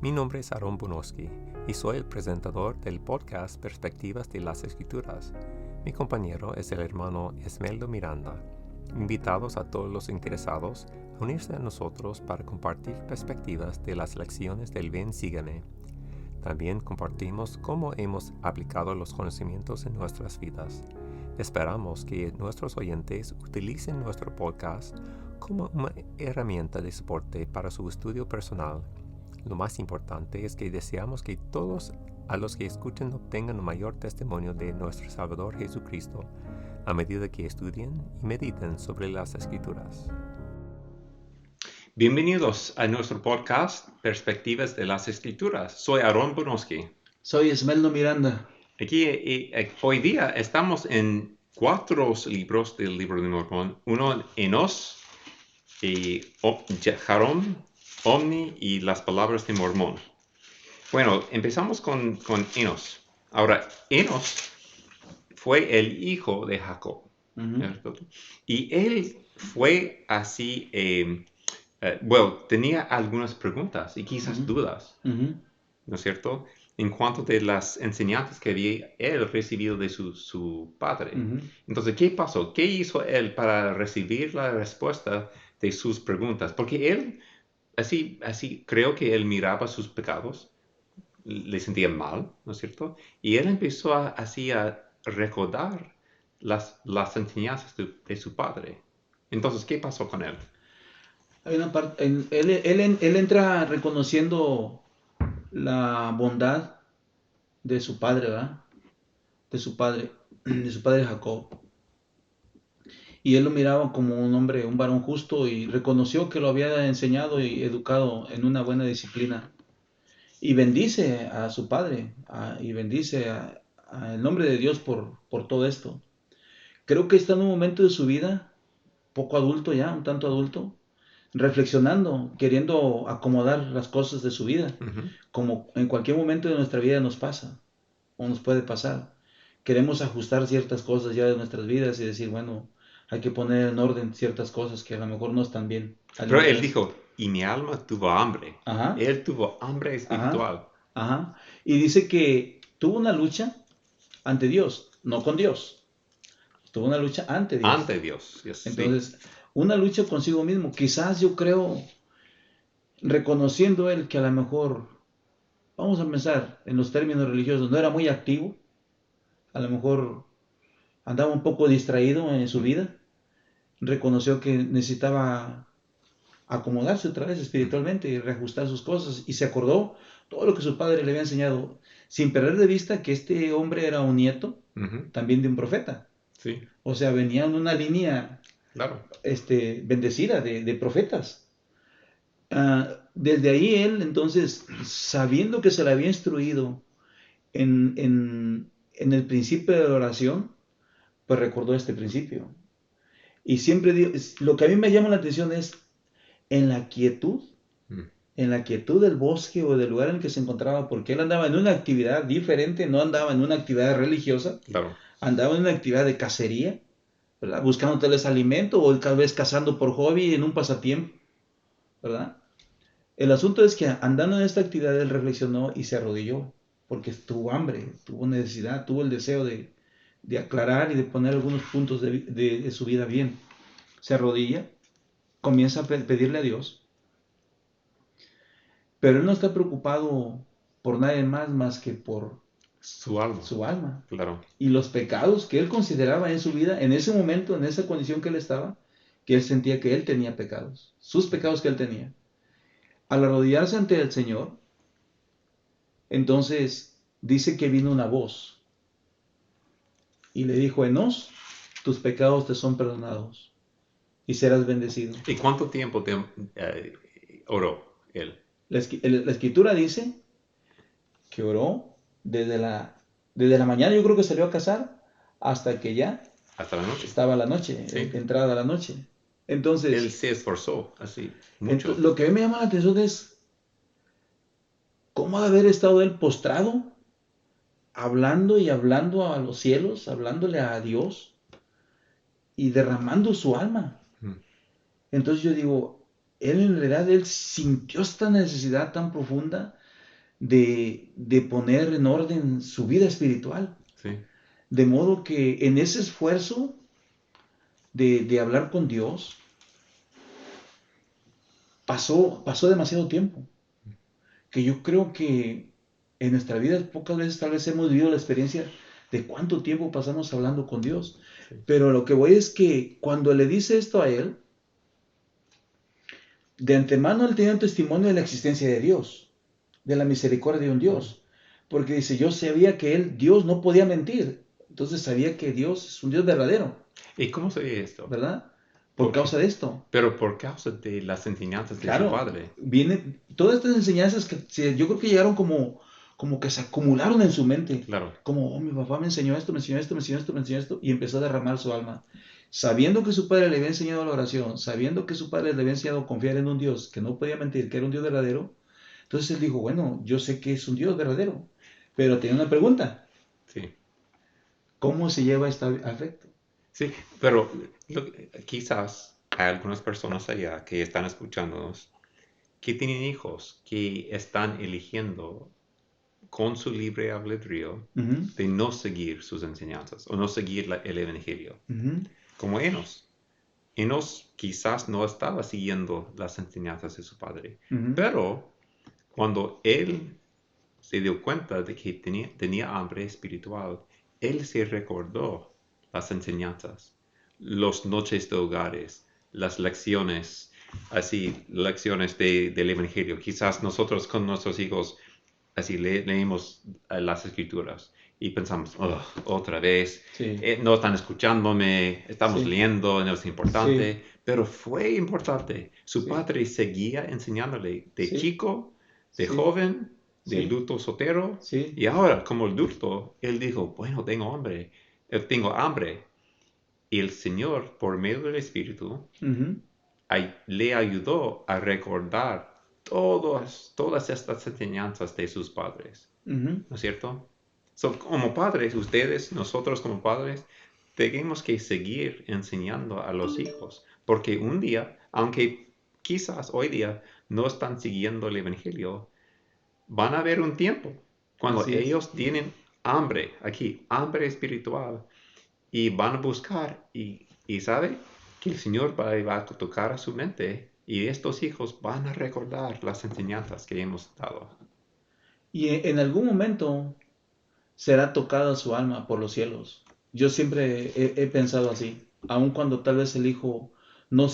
Mi nombre es Aaron Bonoski y soy el presentador del podcast Perspectivas de las Escrituras. Mi compañero es el hermano Esmeldo Miranda. Invitados a todos los interesados a unirse a nosotros para compartir perspectivas de las lecciones del Ven Sígueme. También compartimos cómo hemos aplicado los conocimientos en nuestras vidas. Esperamos que nuestros oyentes utilicen nuestro podcast como una herramienta de soporte para su estudio personal. Lo más importante es que deseamos que todos a los que escuchen obtengan un mayor testimonio de nuestro Salvador Jesucristo a medida que estudien y mediten sobre las Escrituras. Bienvenidos a nuestro podcast Perspectivas de las Escrituras. Soy Aaron Bonoski. Soy Esmeldo Miranda. Aquí hoy día estamos en 4 libros del libro de Mormón. Uno, Enos, y Jarom, Omni y las palabras de Mormón. Bueno, empezamos con Enos. Ahora, Enos fue el hijo de Jacob. Uh-huh. Y él fue así, tenía algunas preguntas y quizás dudas, ¿no es cierto? En cuanto de las enseñanzas que había él recibido de su padre. Entonces, ¿qué pasó? ¿Qué hizo él para recibir la respuesta de sus preguntas? Porque él, así creo que él miraba sus pecados, le sentía mal, ¿no es cierto? Y él empezó a recordar las enseñanzas de su padre. Entonces, ¿qué pasó con él? Hay una parte, él entra reconociendo la bondad de su padre, ¿verdad? De su padre Jacob. Y él lo miraba como un hombre, un varón justo, y reconoció que lo había enseñado y educado en una buena disciplina. Y bendice a su padre, y bendice el nombre de Dios por todo esto. Creo que está en un momento de su vida, poco adulto ya, un tanto adulto, reflexionando, queriendo acomodar las cosas de su vida, como en cualquier momento de nuestra vida nos pasa, o nos puede pasar. Queremos ajustar ciertas cosas ya de nuestras vidas y decir, bueno, hay que poner en orden ciertas cosas que a lo mejor no están bien Pero él alineadas. dijo, y mi alma tuvo hambre. Ajá, Él tuvo hambre espiritual. ajá. Y dice que tuvo una lucha ante Dios, no con Dios. Tuvo una lucha ante Dios. Ante Dios, yes, Entonces, sí. una lucha consigo mismo. Quizás yo creo, reconociendo él que a lo mejor, vamos a pensar en los términos religiosos, no era muy activo, a lo mejor andaba un poco distraído en su vida, reconoció que necesitaba acomodarse otra vez espiritualmente y reajustar sus cosas y se acordó todo lo que su padre le había enseñado, sin perder de vista que este hombre era un nieto también de un profeta. Sí. O sea, venía en una línea Claro. bendecida de profetas. Desde ahí él, entonces, sabiendo que se le había instruido en el principio de la oración, pues recordó este principio. Y siempre lo que a mí me llama la atención es en la quietud, en la quietud del bosque o del lugar en el que se encontraba, porque él andaba en una actividad diferente, no andaba en una actividad religiosa, Claro. andaba en una actividad de cacería, ¿verdad? Buscando tal vez alimento o tal vez cazando por hobby en un pasatiempo, ¿verdad? El asunto es que andando en esta actividad él reflexionó y se arrodilló, porque tuvo hambre, tuvo necesidad, tuvo el deseo de aclarar y de poner algunos puntos de su vida bien. Se arrodilla, comienza a pedirle a Dios, pero él no está preocupado por nadie más que por Su alma. su alma. Claro. Y los pecados que él consideraba en su vida, en ese momento, en esa condición que él estaba, que él sentía que él tenía pecados, sus pecados que él tenía. Al arrodillarse ante el Señor, entonces dice que vino una voz y le dijo, Enos, tus pecados te son perdonados y serás bendecido. ¿Y cuánto tiempo oró él? La escritura dice que oró desde la mañana, yo creo que salió a cazar, hasta que ya Hasta la noche. estaba la noche, Sí. entrada la noche. Entonces, él se esforzó así, mucho. lo que a mí me llama la atención es cómo ha de haber estado él postrado, hablando y hablando a los cielos, hablándole a Dios y derramando su alma. Entonces yo digo, él en realidad, él sintió esta necesidad tan profunda de poner en orden su vida espiritual. Sí, De modo que en ese esfuerzo de hablar con Dios, pasó demasiado tiempo. Que yo creo que en nuestra vida pocas veces tal vez hemos vivido la experiencia de cuánto tiempo pasamos hablando con Dios. sí. Pero lo que voy es que cuando le dice esto a él, de antemano él tenía un testimonio de la existencia de Dios, de la misericordia de un Mm. Dios. Porque dice, yo sabía que Dios no podía mentir. Entonces sabía que Dios es un Dios verdadero, ¿Y cómo sabía esto? ¿verdad? Por ¿Por qué? causa de esto. Pero por causa de las enseñanzas de su Claro, padre. viene todas estas enseñanzas que yo creo que llegaron como que se acumularon en su mente. Claro. Como, oh, mi papá me enseñó esto, me enseñó esto, me enseñó esto, me enseñó esto, y empezó a derramar su alma. Sabiendo que su padre le había enseñado la oración, sabiendo que su padre le había enseñado a confiar en un Dios que no podía mentir, que era un Dios verdadero, entonces él dijo, bueno, yo sé que es un Dios verdadero, pero tenía una pregunta, Sí. ¿cómo se lleva este afecto? Sí, pero quizás hay algunas personas allá que están escuchándonos que tienen hijos que están eligiendo con su libre albedrío Ujú, de no seguir sus enseñanzas o no seguir el Evangelio. ujú, Como Enos. Enos quizás no estaba siguiendo las enseñanzas de su padre, ujú, pero cuando él se dio cuenta de que tenía hambre espiritual, él se recordó las enseñanzas, las noches de hogares, las lecciones, así, lecciones del Evangelio. Quizás nosotros con nuestros hijos así leemos las escrituras y pensamos, "Ugh, otra vez, sí, no están escuchándome, estamos sí, leyendo, no es sí, importante", pero fue importante. Su sí, padre seguía enseñándole de sí, chico, de sí, joven, de sí, adulto soltero, sí, y ahora como adulto, él dijo, bueno, tengo hambre. Y el Señor, por medio del Espíritu, ujú, le ayudó a recordar todas estas enseñanzas de sus padres. ujú. ¿No es cierto? So, como padres, ustedes, nosotros como padres, tenemos que seguir enseñando a los hijos, porque un día, aunque quizás hoy día no están siguiendo el Evangelio, van a haber un tiempo cuando Así es. ellos tienen hambre, aquí, hambre espiritual, y van a buscar, y sabe que el Señor va a tocar a su mente, y estos hijos van a recordar las enseñanzas que hemos dado. Y en algún momento será tocada su alma por los cielos. Yo siempre he pensado así, aun cuando tal vez el hijo no,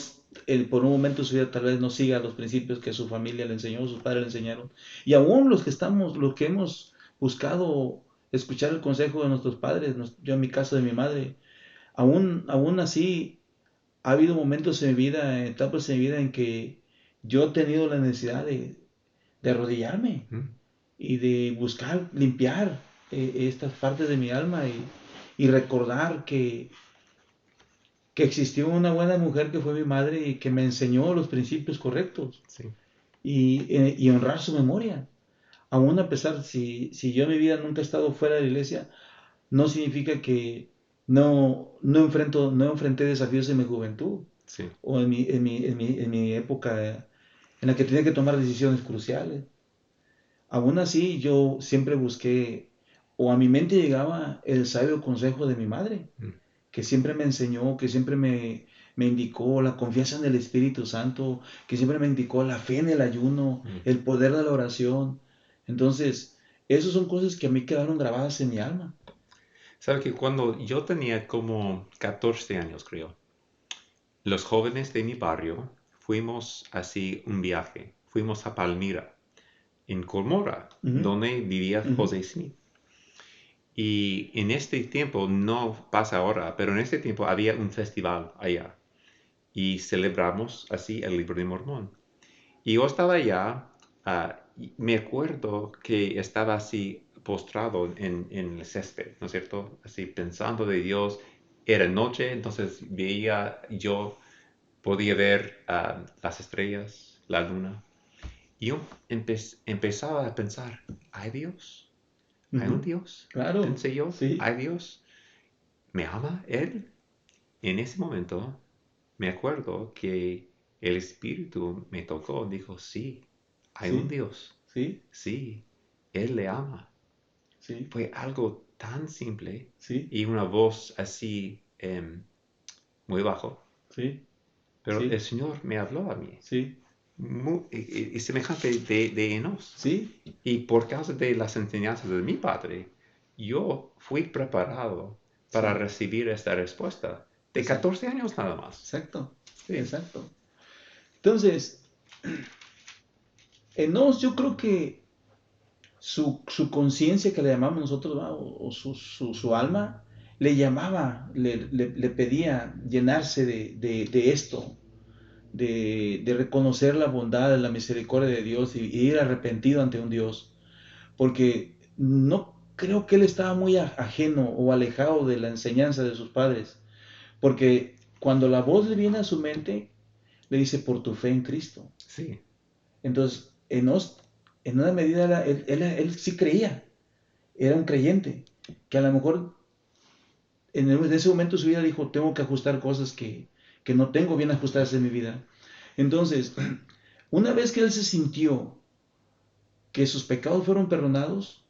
por un momento de su vida tal vez no siga los principios que su familia le enseñó, sus padres le enseñaron, y aún los que hemos buscado escuchar el consejo de nuestros padres, yo en mi caso de mi madre, aún así ha habido momentos en mi vida, etapas en mi vida en que yo he tenido la necesidad de arrodillarme ¿Mm? y de buscar limpiar estas partes de mi alma y recordar que existió una buena mujer que fue mi madre y que me enseñó los principios correctos Sí. y honrar su memoria. Aún a pesar, si yo en mi vida nunca he estado fuera de la iglesia, no significa que no enfrenté desafíos en mi juventud Sí. o en mi época en la que tenía que tomar decisiones cruciales. Aún así, yo siempre busqué, o a mi mente llegaba el sabio consejo de mi madre, Mm. que siempre me enseñó, que siempre me indicó la confianza en el Espíritu Santo, que siempre me indicó la fe en el ayuno, Mm. el poder de la oración. Entonces, esas son cosas que a mí quedaron grabadas en mi alma. Sabe que cuando yo tenía como 14 años, creo, los jóvenes de mi barrio fuimos así un viaje. Fuimos a Palmira, en Colmora, Ujú, donde vivía ujú, José Smith. Y en este tiempo, no pasa ahora, pero en este tiempo había un festival allá. Y celebramos así el libro de Mormón. Y yo estaba allá, y me acuerdo que estaba así postrado en el césped, ¿no es cierto? Así pensando de Dios. Era noche, entonces yo podía ver las estrellas, la luna. Y yo empezaba a pensar, ¿hay Dios? ¿Hay un ujú. Dios? Claro, Pensé yo, sí, ¿hay Dios? ¿Me ama Él? En ese momento me acuerdo que el Espíritu me tocó, dijo, sí, hay un sí, Dios, sí, sí. Él le ama. Sí, Fue algo tan simple sí, y una voz así muy bajo. sí, Pero el sí, Señor me habló a mí. sí, Y semejante de Enos. sí, Y por causa de las enseñanzas de mi padre, yo fui preparado para sí, recibir esta respuesta de exacto, 14 años nada más. exacto, Sí, exacto. Entonces, Enos, yo creo que su conciencia que le llamamos nosotros, ¿va? O su alma, le llamaba, le pedía llenarse de esto, de reconocer la bondad, la misericordia de Dios y ir arrepentido ante un Dios. Porque no creo que él estaba muy ajeno o alejado de la enseñanza de sus padres. Porque cuando la voz le viene a su mente, le dice, por tu fe en Cristo. sí, Entonces, Enos, en una medida, él sí creía, era un creyente, que a lo mejor en ese momento de su vida dijo, tengo que ajustar cosas que no tengo bien ajustadas en mi vida. Entonces, una vez que él se sintió que sus pecados fueron perdonados,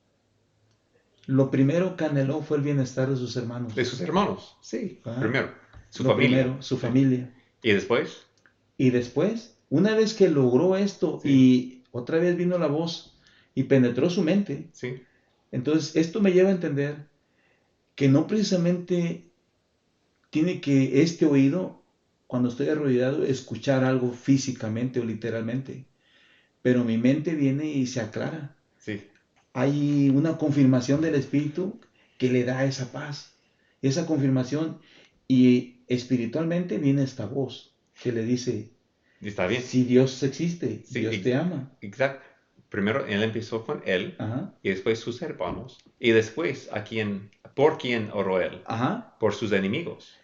lo primero que anheló fue el bienestar de sus de hermanos. sus hermanos, sí, ¿Va? primero, su Lo familia, primero, su sí. familia. Y después, Y después, una vez que logró esto sí, y otra vez vino la voz y penetró su mente, sí, entonces esto me lleva a entender que no precisamente tiene que este oído, cuando estoy arrodillado, escuchar algo físicamente o literalmente, pero mi mente viene y se aclara. sí, Hay una confirmación del Espíritu que le da esa paz, esa confirmación, y espiritualmente viene esta voz que le dice, y está bien. si Dios existe, Sí, Dios te ama. exacto. Primero él empezó con él Ajá, y después sus hermanos y después por quién oró él, ajá. por sus enemigos,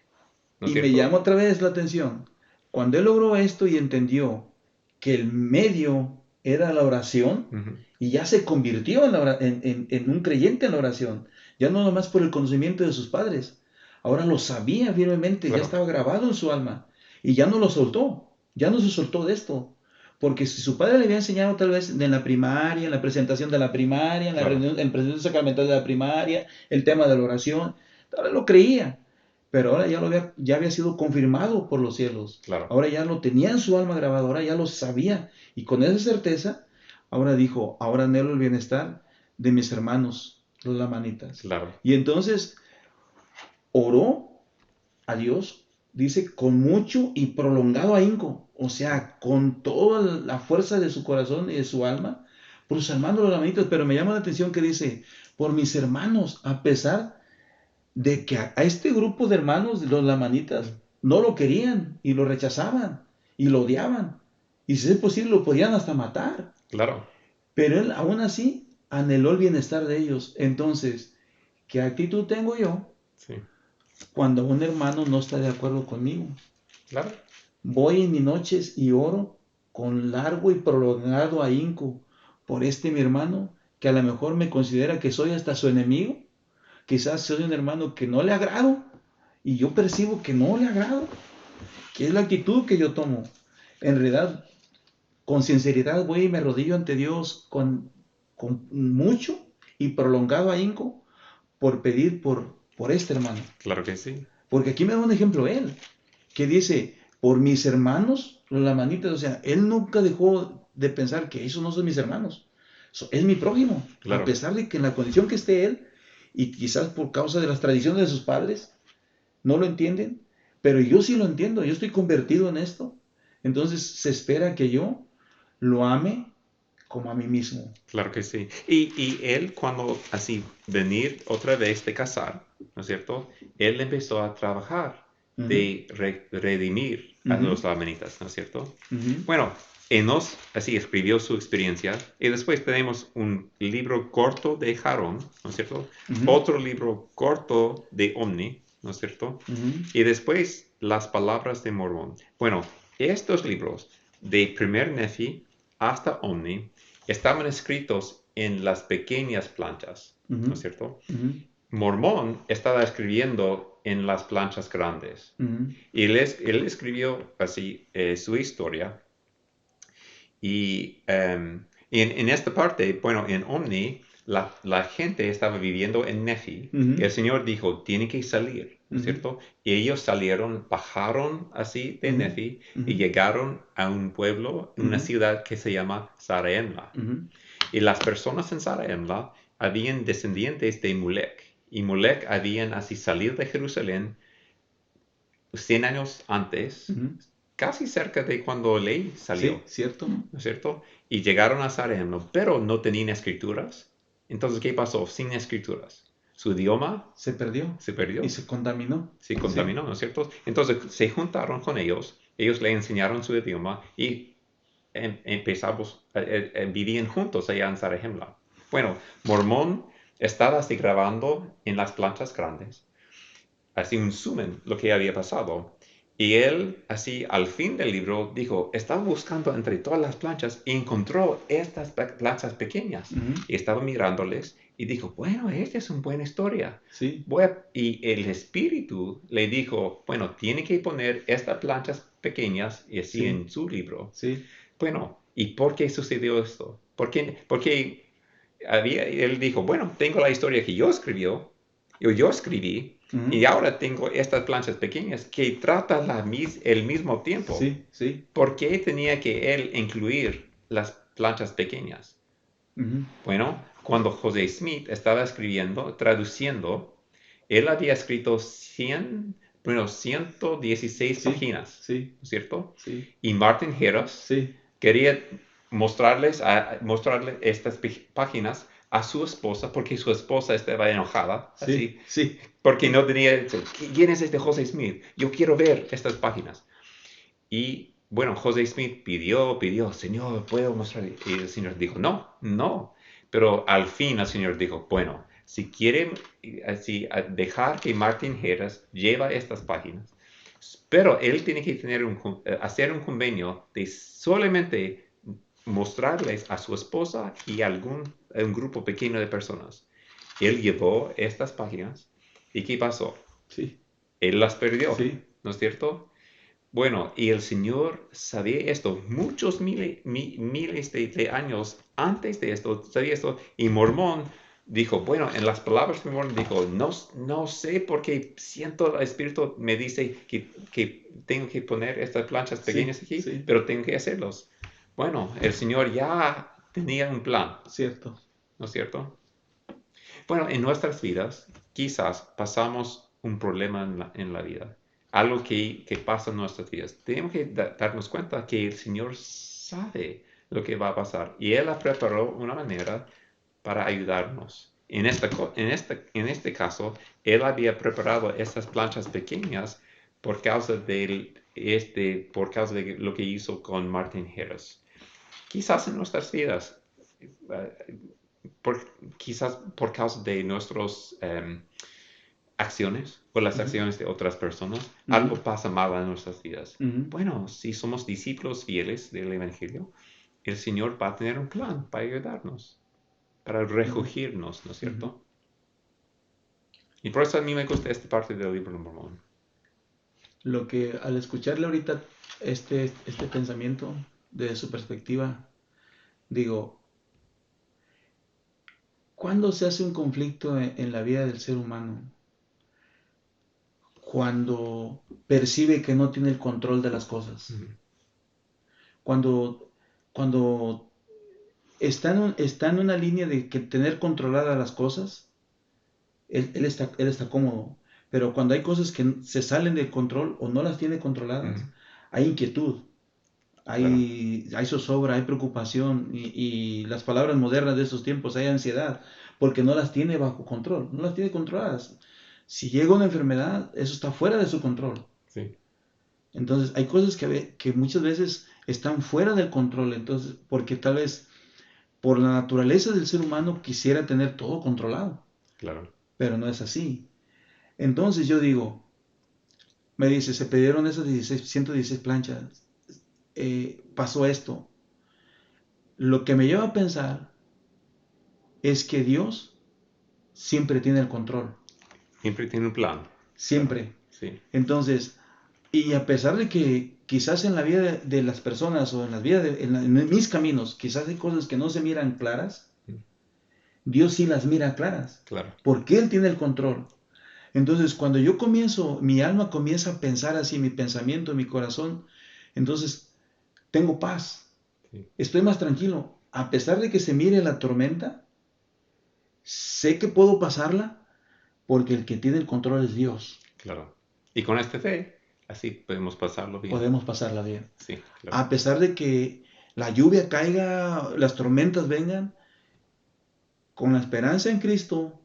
¿no es Y me cierto? llama otra vez la atención. Cuando él logró esto y entendió que el medio era la oración, Ujú. y ya se convirtió en un creyente en la oración, ya no nomás por el conocimiento de sus padres, ahora lo sabía firmemente, ya Claro, estaba grabado en su alma, y ya no lo soltó, ya no se soltó de esto. Porque si su padre le había enseñado tal vez en la primaria, en la presentación de la primaria, en la claro, reunión, en la presentación sacramental de la primaria, el tema de la oración, ahora lo creía, pero ahora ya había sido confirmado por los cielos. claro, Ahora ya lo tenía en su alma grabado, ahora ya lo sabía. Y con esa certeza, ahora dijo, ahora anhelo el bienestar de mis hermanos, los lamanitas. claro, Y entonces oró a Dios, dice, con mucho y prolongado ahínco, o sea, con toda la fuerza de su corazón y de su alma, por sus hermanos los lamanitas. Pero me llama la atención que dice, por mis hermanos, a pesar de que a este grupo de hermanos, los lamanitas, no lo querían y lo rechazaban y lo odiaban. Y si es posible, lo podían hasta matar. claro, Pero él aún así anheló el bienestar de ellos. Entonces, ¿qué actitud tengo yo sí, cuando un hermano no está de acuerdo conmigo? claro, Voy en mis noches y oro con largo y prolongado ahínco por este mi hermano que a lo mejor me considera que soy hasta su enemigo. Quizás soy un hermano que no le agrado y yo percibo que no le agrado, que es la actitud que yo tomo. En realidad, con sinceridad voy y me arrodillo ante Dios con mucho y prolongado ahínco por pedir por este hermano. claro que sí, Porque aquí me da un ejemplo él, que dice, por mis hermanos, los lamanitas, o sea, él nunca dejó de pensar que esos no son mis hermanos, es mi prójimo, a claro. pesar de que en la condición que esté él, y quizás por causa de las tradiciones de sus padres, no lo entienden, pero yo sí lo entiendo, yo estoy convertido en esto. Entonces se espera que yo lo ame como a mí mismo. Claro que sí. Y él cuando así venir otra vez de casar, ¿no es cierto? Él empezó a trabajar Ujú, de redimir a ujú, los lamanitas, ¿no es cierto? ujú, Bueno, Enos así escribió su experiencia y después tenemos un libro corto de Jarón, ¿no es cierto? ujú, Otro libro corto de Omni, ¿no es cierto? ujú, Y después las palabras de Mormón. Bueno, estos libros de primer Nefi hasta Omni estaban escritos en las pequeñas planchas, ¿no es ujú, cierto? ujú, Mormón estaba escribiendo en las planchas grandes. ujú, Y él escribió así su historia. Y en esta parte, bueno, en Omni, la gente estaba viviendo en Nefi. Y Ujú, el Señor dijo, tiene que salir, ¿no es ujú, cierto? Y ellos salieron, bajaron así de ujú, Nefi y ujú, llegaron a un pueblo, una ujú, ciudad que se llama Zarahemla. ujú. Y las personas en Zarahemla habían descendientes de Molec. Y Molec habían así salido de Jerusalén 100 años antes, Ujú. casi cerca de cuando Ley Sí, salió, cierto. ¿no es cierto? Y llegaron a Zarahemla, pero no tenían escrituras. Entonces, ¿qué pasó? Sin escrituras. Su idioma Se perdió se y perdió, se contaminó. se Sí. contaminó, ¿no es cierto? Entonces, se juntaron con ellos le enseñaron su idioma y empezamos, vivían juntos allá en Zarahemla. Bueno, Mormón estaba así grabando en las planchas grandes, así un sumen lo que había pasado. Y él, así al fin del libro, dijo, estaba buscando entre todas las planchas y encontró estas planchas pequeñas. Ujú. Y estaba mirándoles y dijo, bueno, esta es una buena historia. Sí, Y el espíritu le dijo, bueno, tiene que poner estas planchas pequeñas y así sí, en su libro. sí. Bueno, ¿y por qué sucedió esto? Porque él dijo, bueno, tengo la historia que yo escribí, y Ujú. ahora tengo estas planchas pequeñas que tratan el mismo tiempo. Sí, sí. ¿Por qué tenía que él incluir las planchas pequeñas? Ujú. Bueno, cuando José Smith estaba escribiendo, traduciendo, él había escrito 116 Sí, páginas, sí, ¿no es cierto? sí, Y Martin Harris sí, quería mostrarle estas páginas a su esposa porque su esposa estaba enojada, sí, así, sí. porque no tenía, ¿quién es este José Smith? Yo quiero ver estas páginas. Y bueno, José Smith pidió, Señor, ¿puedo mostrar? Y el Señor dijo, no, no. Pero al fin el Señor dijo, bueno, si quiere así, dejar que Martin Harris lleve estas páginas, pero él tiene que hacer un convenio de solamente mostrarles a su esposa y a un grupo pequeño de personas. Él llevó estas páginas y ¿qué pasó? Sí, Él las perdió, sí. ¿no es cierto? Bueno, y el Señor sabía esto muchos miles de años antes de esto, sabía esto, y Mormón dijo, bueno, en las palabras de Mormón dijo, no, no sé por qué siento el Espíritu me dice que tengo que poner estas planchas Sí, pequeñas aquí, sí, pero tengo que hacerlos. Bueno, el Señor ya tenía un plan, cierto. ¿no es cierto? Bueno, en nuestras vidas quizás pasamos un problema en la vida, algo que pasa en nuestras vidas. Tenemos que darnos cuenta que el Señor sabe lo que va a pasar y Él ha preparado una manera para ayudarnos. En este caso, Él había preparado estas planchas pequeñas por causa de lo que hizo con Martin Harris. Quizás en nuestras vidas eh, quizás por causa de nuestras acciones o las Ujú, acciones de otras personas, ujú, algo pasa mal en nuestras vidas. ujú, Bueno, si somos discípulos fieles del Evangelio, el Señor va a tener un plan para ayudarnos, para ujú, recogernos, ¿no es ujú. cierto? Y por eso a mí me gusta esta parte del libro de Mormón. Lo que al escucharle ahorita este pensamiento de su perspectiva, digo, ¿cuándo se hace un conflicto en la vida del ser humano? Cuando percibe que no tiene el control de las cosas. Ujú, Cuando, cuando está en una línea de que tener controladas las cosas, él está cómodo. Pero cuando hay cosas que se salen de control o no las tiene ujú, controladas, hay inquietud, claro, hay zozobra, hay preocupación y las palabras modernas de estos tiempos, hay ansiedad, porque no las tiene bajo control, no las tiene controladas. Si llega una enfermedad, eso está fuera de su control. sí, Entonces, hay cosas que muchas veces están fuera del control, entonces, porque tal vez por la naturaleza del ser humano quisiera tener todo controlado, claro. pero no es así. Entonces yo digo, me dice, se pidieron esas 116 planchas, pasó esto. Lo que me lleva a pensar es que Dios siempre tiene el control, Siempre tiene un plan, claro, siempre. sí. Entonces, y a pesar de que quizás en la vida de las personas o en las vidas en mis caminos, quizás hay cosas que no se miran claras, Dios sí las mira claras, Claro. porque Él tiene el control. Entonces, cuando yo comienzo, mi alma comienza a pensar así, mi pensamiento, mi corazón, entonces tengo paz, Sí, estoy más tranquilo. A pesar de que se mire la tormenta, sé que puedo pasarla porque el que tiene el control es Dios. claro. Y con esta fe, así podemos pasarlo bien. Podemos pasarla bien. Sí, claro. A pesar de que la lluvia caiga, las tormentas vengan, con la esperanza en Cristo,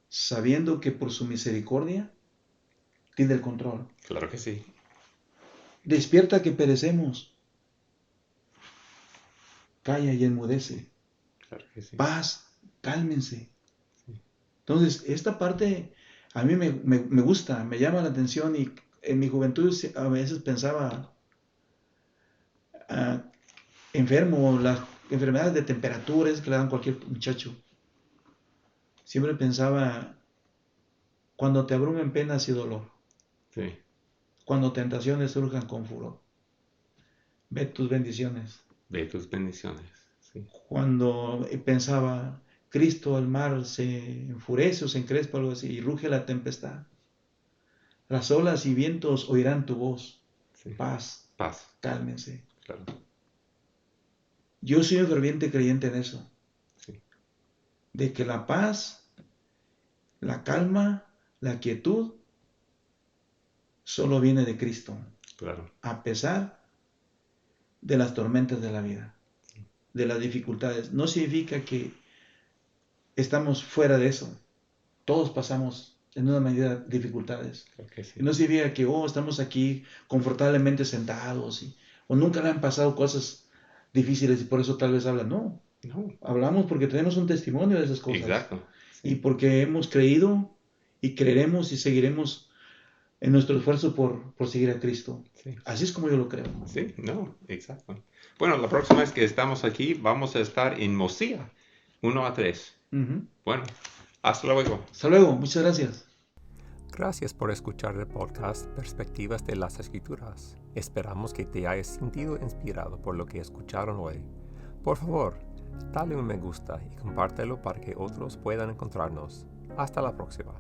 sabiendo que por su misericordia tiene el control. Claro que sí. Despierta que perecemos, calla y enmudece. Claro que sí. Paz, cálmense. Sí, Entonces, esta parte a mí me gusta, me llama la atención y en mi juventud a veces pensaba ah, enfermo, las enfermedades de temperatura es que le dan cualquier muchacho. Siempre pensaba, cuando te abrumen penas y dolor, sí. cuando tentaciones surjan con furor, ve tus bendiciones. Ve tus bendiciones. Sí, Cuando pensaba, Cristo, el mar se enfurece o se encrespa, algo así, y ruge la tempestad. Las olas y vientos oirán tu voz. sí. Paz, Paz. cálmense. Claro. Yo soy un ferviente creyente en eso, Sí, de que la paz, la calma, la quietud solo viene de Cristo, claro. a pesar de las tormentas de la vida, de las dificultades. No significa que estamos fuera de eso. Todos pasamos en una medida dificultades. Claro que Y sí. no significa que estamos aquí confortablemente sentados o nunca le han pasado cosas difíciles y por eso tal vez hablan. No, No. hablamos porque tenemos un testimonio de esas cosas Exacto. y Sí. porque hemos creído y creeremos y seguiremos en nuestro esfuerzo por seguir a Cristo. Sí. Así es como yo lo creo. Sí. No. Exacto. Bueno, la próxima vez que estamos aquí, vamos a estar en Mosía, 1 a 3. Ujú. Bueno, hasta luego. Hasta luego, muchas gracias. Gracias por escuchar el podcast Perspectivas de las Escrituras. Esperamos que te hayas sentido inspirado por lo que escucharon hoy. Por favor, dale un me gusta y compártelo para que otros puedan encontrarnos. Hasta la próxima.